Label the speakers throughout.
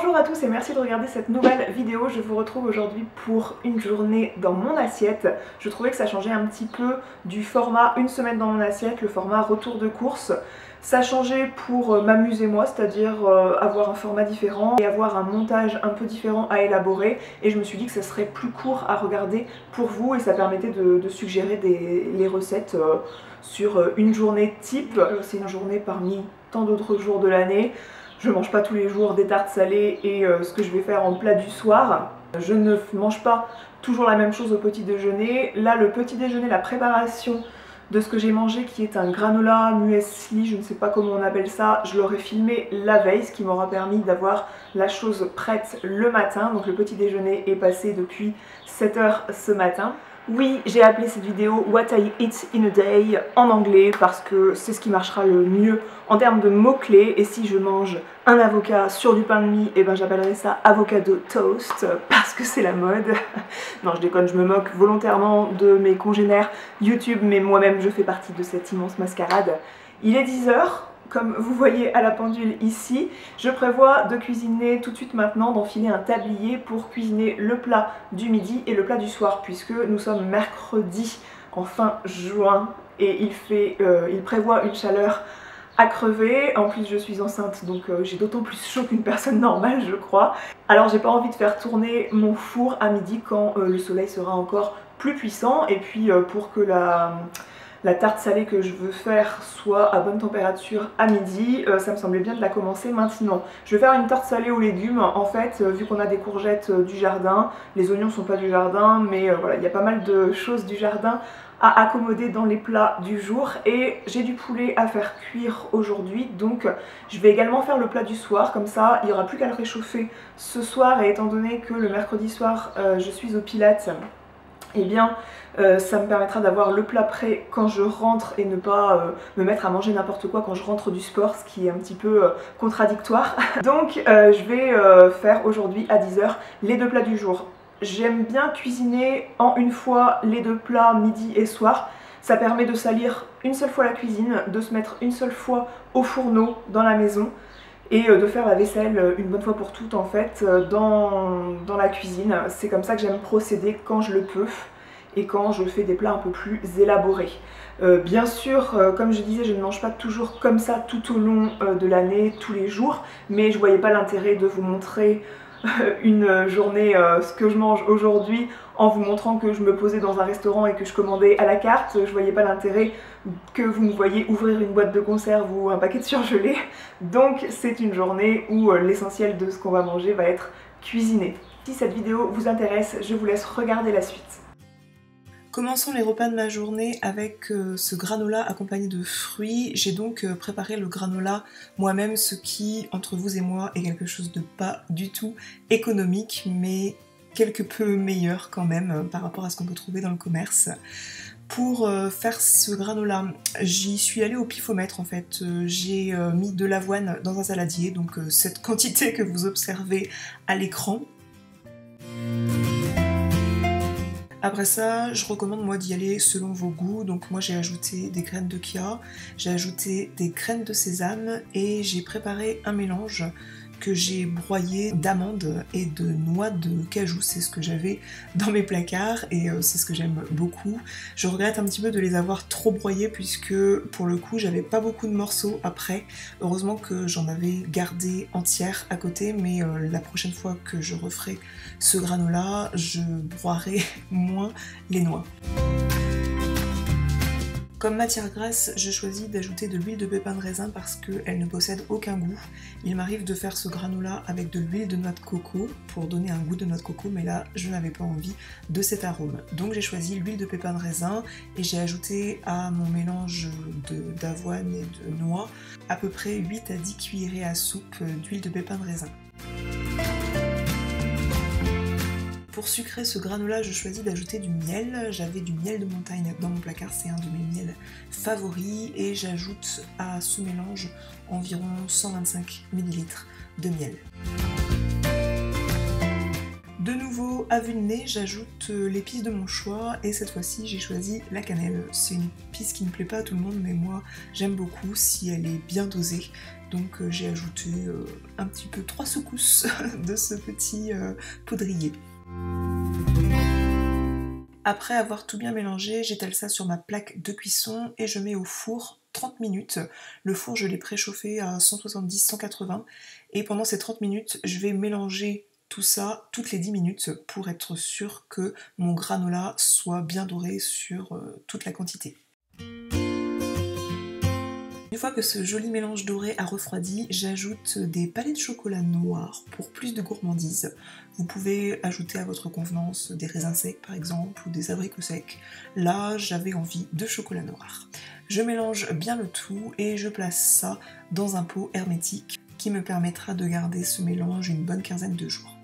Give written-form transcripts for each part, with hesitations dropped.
Speaker 1: Bonjour à tous et merci de regarder cette nouvelle vidéo. Je vous retrouve aujourd'hui pour une journée dans mon assiette. Je trouvais que ça changeait un petit peu du format une semaine dans mon assiette, le format retour de course. Ça changeait pour m'amuser moi, c'est-à-dire avoir un format différent et avoir un montage un peu différent à élaborer. Et je me suis dit que ça serait plus court à regarder pour vous et ça permettait de suggérer les recettes sur une journée type. C'est une journée parmi tant d'autres jours de l'année. Je mange pas tous les jours des tartes salées et ce que je vais faire en plat du soir. Je ne mange pas toujours la même chose au petit déjeuner. Là, le petit déjeuner, la préparation de ce que j'ai mangé qui est un granola muesli, je ne sais pas comment on appelle ça, je l'aurais filmé la veille, ce qui m'aura permis d'avoir la chose prête le matin. Donc le petit déjeuner est passé depuis 7 h ce matin. Oui, j'ai appelé cette vidéo What I Eat in a Day en anglais parce que c'est ce qui marchera le mieux en termes de mots-clés. Et si je mange un avocat sur du pain de mie, et ben j'appellerai ça avocado toast parce que c'est la mode. Non, je déconne, je me moque volontairement de mes congénères YouTube, mais moi-même je fais partie de cette immense mascarade. Il est 10 h. Comme vous voyez à la pendule ici, je prévois de cuisiner tout de suite maintenant, d'enfiler un tablier pour cuisiner le plat du midi et le plat du soir, puisque nous sommes mercredi en fin juin et il prévoit une chaleur à crever. En plus je suis enceinte, donc j'ai d'autant plus chaud qu'une personne normale je crois. Alors j'ai pas envie de faire tourner mon four à midi quand le soleil sera encore plus puissant, et puis pour que la tarte salée que je veux faire soit à bonne température à midi, ça me semblait bien de la commencer maintenant. Je vais faire une tarte salée aux légumes. En fait, vu qu'on a des courgettes du jardin, les oignons sont pas du jardin, mais voilà, il y a pas mal de choses du jardin à accommoder dans les plats du jour. Et j'ai du poulet à faire cuire aujourd'hui, donc je vais également faire le plat du soir, comme ça il n'y aura plus qu'à le réchauffer ce soir. Et étant donné que le mercredi soir je suis au Pilates, eh bien ça me permettra d'avoir le plat prêt quand je rentre et ne pas me mettre à manger n'importe quoi quand je rentre du sport, ce qui est un petit peu contradictoire. Donc je vais faire aujourd'hui à 10 h les deux plats du jour. J'aime bien cuisiner en une fois les deux plats midi et soir. Ça permet de salir une seule fois la cuisine, de se mettre une seule fois au fourneau dans la maison et de faire la vaisselle une bonne fois pour toutes en fait dans la cuisine. C'est comme ça que j'aime procéder quand je le peux et quand je fais des plats un peu plus élaborés. Bien sûr, comme je disais, je ne mange pas toujours comme ça tout au long de l'année, tous les jours, mais je voyais pas l'intérêt de vous montrer une journée ce que je mange aujourd'hui en vous montrant que je me posais dans un restaurant et que je commandais à la carte. Je voyais pas l'intérêt que vous me voyez ouvrir une boîte de conserve ou un paquet de surgelés. Donc c'est une journée où l'essentiel de ce qu'on va manger va être cuisiné. Si cette vidéo vous intéresse, je vous laisse regarder la suite. Commençons les repas de ma journée avec ce granola accompagné de fruits. J'ai donc préparé le granola moi-même, ce qui, entre vous et moi, est quelque chose de pas du tout économique, mais quelque peu meilleur quand même par rapport à ce qu'on peut trouver dans le commerce. Pour faire ce granola, j'y suis allée au pifomètre en fait. J'ai mis de l'avoine dans un saladier, donc cette quantité que vous observez à l'écran. Après ça, je recommande moi d'y aller selon vos goûts. Donc moi j'ai ajouté des graines de chia, j'ai ajouté des graines de sésame et j'ai préparé un mélange que j'ai broyé d'amandes et de noix de cajou. C'est ce que j'avais dans mes placards et c'est ce que j'aime beaucoup. Je regrette un petit peu de les avoir trop broyés puisque pour le coup j'avais pas beaucoup de morceaux après. Heureusement que j'en avais gardé entière à côté, mais la prochaine fois que je referai ce granola, je broierai moins les noix. Comme matière grasse, j'ai choisi d'ajouter de l'huile de pépin de raisin parce qu'elle ne possède aucun goût. Il m'arrive de faire ce granola avec de l'huile de noix de coco pour donner un goût de noix de coco, mais là je n'avais pas envie de cet arôme. Donc j'ai choisi l'huile de pépin de raisin et j'ai ajouté à mon mélange d'avoine et de noix à peu près 8 à 10 cuillerées à soupe d'huile de pépin de raisin. Pour sucrer ce granola, je choisis d'ajouter du miel. J'avais du miel de montagne dans mon placard, c'est un de mes miels favoris. Et j'ajoute à ce mélange environ 125 ml de miel. De nouveau, à vue de nez, j'ajoute l'épice de mon choix et cette fois-ci j'ai choisi la cannelle. C'est une épice qui ne plaît pas à tout le monde mais moi j'aime beaucoup si elle est bien dosée
Speaker 2: Donc j'ai ajouté un petit peu 3 secousses de ce petit poudrier. Après avoir tout bien mélangé, j'étale ça sur ma plaque de cuisson et je mets au four 30 minutes. Le four, je l'ai préchauffé à 170-180 et pendant ces 30 minutes, je vais mélanger tout ça toutes les 10 minutes pour être sûr que mon granola soit bien doré sur toute la quantité. Une fois que ce joli mélange doré a refroidi, j'ajoute des palets de chocolat noir pour plus de gourmandise. Vous pouvez ajouter à votre convenance des raisins secs par exemple ou des abricots secs. Là, j'avais envie de chocolat noir. Je mélange bien le tout et je place ça dans un pot hermétique qui me permettra de garder ce mélange une bonne quinzaine de jours.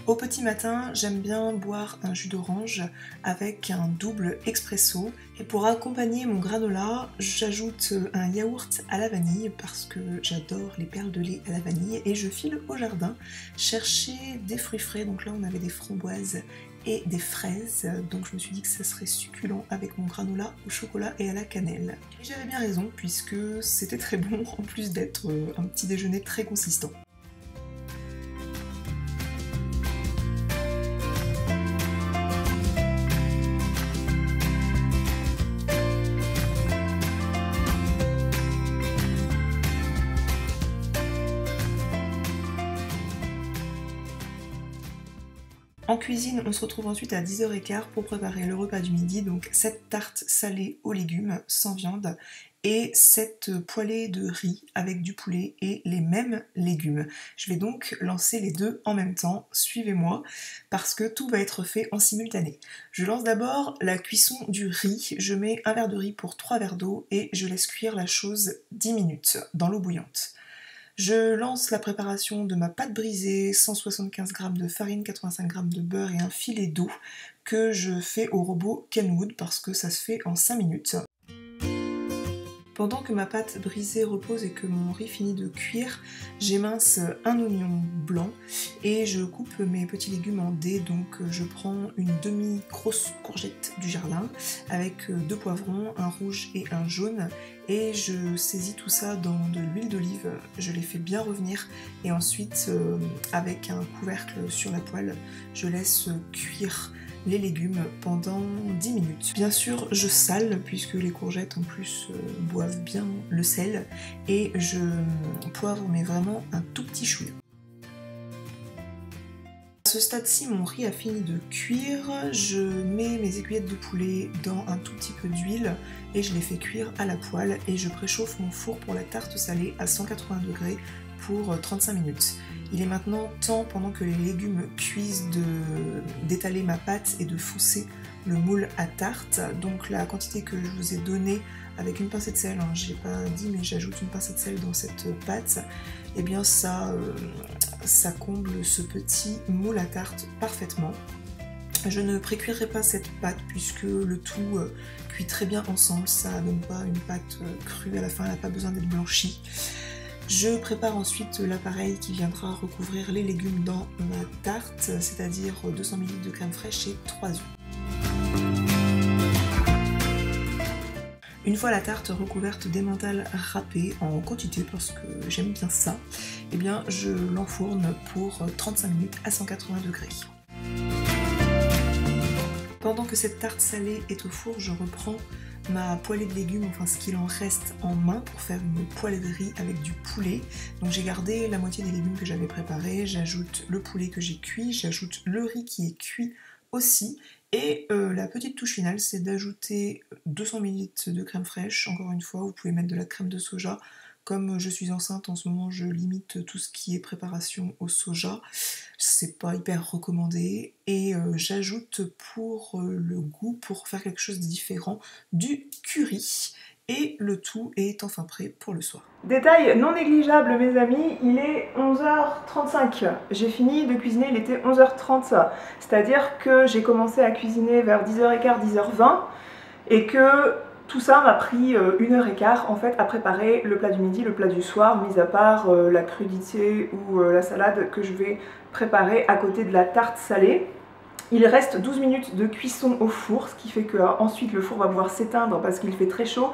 Speaker 2: Au petit matin, j'aime bien boire un jus d'orange avec un double expresso. Et pour accompagner mon granola, j'ajoute un yaourt à la vanille parce que j'adore les perles de lait à la vanille. Et je file au jardin chercher des fruits frais. Donc là, on avait des framboises et des fraises. Donc je me suis dit que ça serait succulent avec mon granola au chocolat et à la cannelle. Et j'avais bien raison puisque c'était très bon en plus d'être un petit déjeuner très consistant. En cuisine, on se retrouve ensuite à 10h15 pour préparer le repas du midi, donc cette tarte salée aux légumes sans viande et cette poêlée de riz avec du poulet et les mêmes légumes. Je vais donc lancer les deux en même temps, suivez-moi, parce que tout va être fait en simultané. Je lance d'abord la cuisson du riz, je mets un verre de riz pour 3 verres d'eau et je laisse cuire la chose 10 minutes dans l'eau bouillante. Je lance la préparation de ma pâte brisée, 175 g de farine, 85 g de beurre et un filet d'eau que je fais au robot Kenwood parce que ça se fait en 5 minutes. Pendant que ma pâte brisée repose et que mon riz finit de cuire, j'émince un oignon blanc et je coupe mes petits légumes en dés. Donc je prends une demi-grosse courgette du jardin avec 2 poivrons, un rouge et un jaune et je saisis tout ça dans de l'huile d'olive, je les fais bien revenir et ensuite avec un couvercle sur la poêle, je laisse cuire les légumes pendant 10 minutes. Bien sûr, je sale puisque les courgettes en plus boivent bien le sel et je poivre mais vraiment un tout petit chouïa. À ce stade-ci, mon riz a fini de cuire, je mets mes aiguillettes de poulet dans un tout petit peu d'huile et je les fais cuire à la poêle et je préchauffe mon four pour la tarte salée à 180 degrés pour 35 minutes. Il est maintenant temps, pendant que les légumes cuisent, d'étaler ma pâte et de foncer le moule à tarte. Donc la quantité que je vous ai donnée avec une pincée de sel, hein, je n'ai pas dit mais j'ajoute une pincée de sel dans cette pâte, et bien ça comble ce petit moule à tarte parfaitement. Je ne précuirai pas cette pâte puisque le tout cuit très bien ensemble, ça donne pas une pâte crue à la fin, elle n'a pas besoin d'être blanchie. Je prépare ensuite l'appareil qui viendra recouvrir les légumes dans ma tarte, c'est-à-dire 200 ml de crème fraîche et 3 œufs. Une fois la tarte recouverte d'emmental râpé en quantité parce que j'aime bien ça, eh bien je l'enfourne pour 35 minutes à 180 degrés. Pendant que cette tarte salée est au four, je reprends ma poêlée de légumes, enfin ce qu'il en reste en main pour faire une poêlée de riz avec du poulet. Donc j'ai gardé la moitié des légumes que j'avais préparés, j'ajoute le poulet que j'ai cuit, j'ajoute le riz qui est cuit aussi. Et la petite touche finale, c'est d'ajouter 200 ml de crème fraîche. Encore une fois, vous pouvez mettre de la crème de soja. Comme je suis enceinte en ce moment, je limite tout ce qui est préparation au soja. C'est pas hyper recommandé. Et j'ajoute pour le goût, pour faire quelque chose de différent, du curry. Et le tout est enfin prêt pour le soir.
Speaker 1: Détail non négligeable mes amis, il est 11h35. J'ai fini de cuisiner, il était 11h30. C'est-à-dire que j'ai commencé à cuisiner vers 10h15, 10h20 et que Tout ça m'a pris 1h15 en fait à préparer le plat du midi, le plat du soir, mis à part la crudité ou la salade que je vais préparer à côté de la tarte salée. Il reste 12 minutes de cuisson au four, ce qui fait que ensuite le four va pouvoir s'éteindre parce qu'il fait très chaud.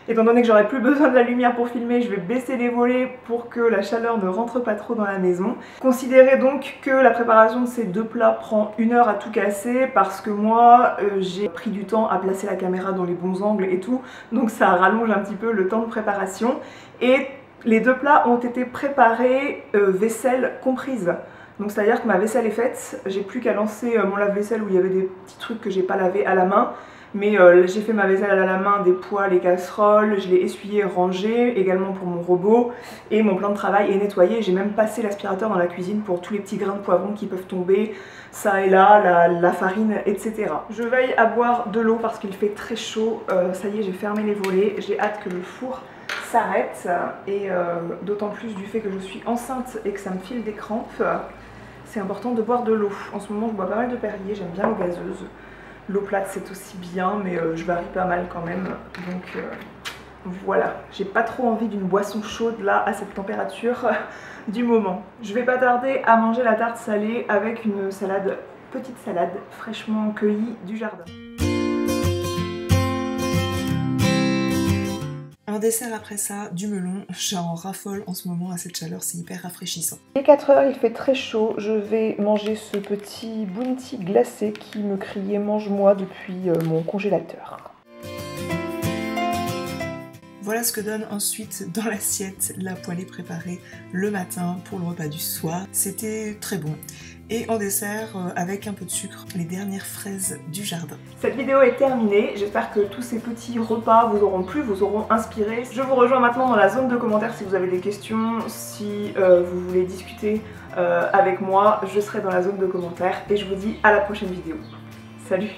Speaker 1: Étant donné que j'aurai plus besoin de la lumière pour filmer, je vais baisser les volets pour que la chaleur ne rentre pas trop dans la maison. Considérez donc que la préparation de ces deux plats prend 1 heure à tout casser parce que moi j'ai pris du temps à placer la caméra dans les bons angles et tout, donc ça rallonge un petit peu le temps de préparation. Et les deux plats ont été préparés vaisselle comprise. Donc c'est à dire que ma vaisselle est faite, j'ai plus qu'à lancer mon lave-vaisselle où il y avait des petits trucs que j'ai pas lavé à la main. Mais j'ai fait ma vaisselle à la main, des poêles et casseroles, je l'ai essuyé, rangé, également pour mon robot. Et mon plan de travail est nettoyé, j'ai même passé l'aspirateur dans la cuisine pour tous les petits grains de poivron qui peuvent tomber, ça et là, la farine, etc. Je veille à boire de l'eau parce qu'il fait très chaud, ça y est j'ai fermé les volets, j'ai hâte que le four s'arrête. Et d'autant plus du fait que je suis enceinte et que ça me file des crampes, c'est important de boire de l'eau. En ce moment je bois pas mal de Perrier, j'aime bien l'eau gazeuse. L'eau plate c'est aussi bien mais je varie pas mal quand même, donc voilà. J'ai pas trop envie d'une boisson chaude là à cette température du moment. Je vais pas tarder à manger la tarte salée avec une salade, petite salade fraîchement cueillie du jardin.
Speaker 2: Un dessert après ça, du melon, j'en raffole en ce moment à cette chaleur, c'est hyper rafraîchissant.
Speaker 1: Il est 4 h, il fait très chaud, je vais manger ce petit bounty glacé qui me criait mange-moi depuis mon congélateur.
Speaker 2: Voilà ce que donne ensuite dans l'assiette la poêlée préparée le matin pour le repas du soir. C'était très bon. Et en dessert, avec un peu de sucre, les dernières fraises du jardin.
Speaker 1: Cette vidéo est terminée, j'espère que tous ces petits repas vous auront plu, vous auront inspiré. Je vous rejoins maintenant dans la zone de commentaires si vous avez des questions, si vous voulez discuter avec moi, je serai dans la zone de commentaires et je vous dis à la prochaine vidéo. Salut!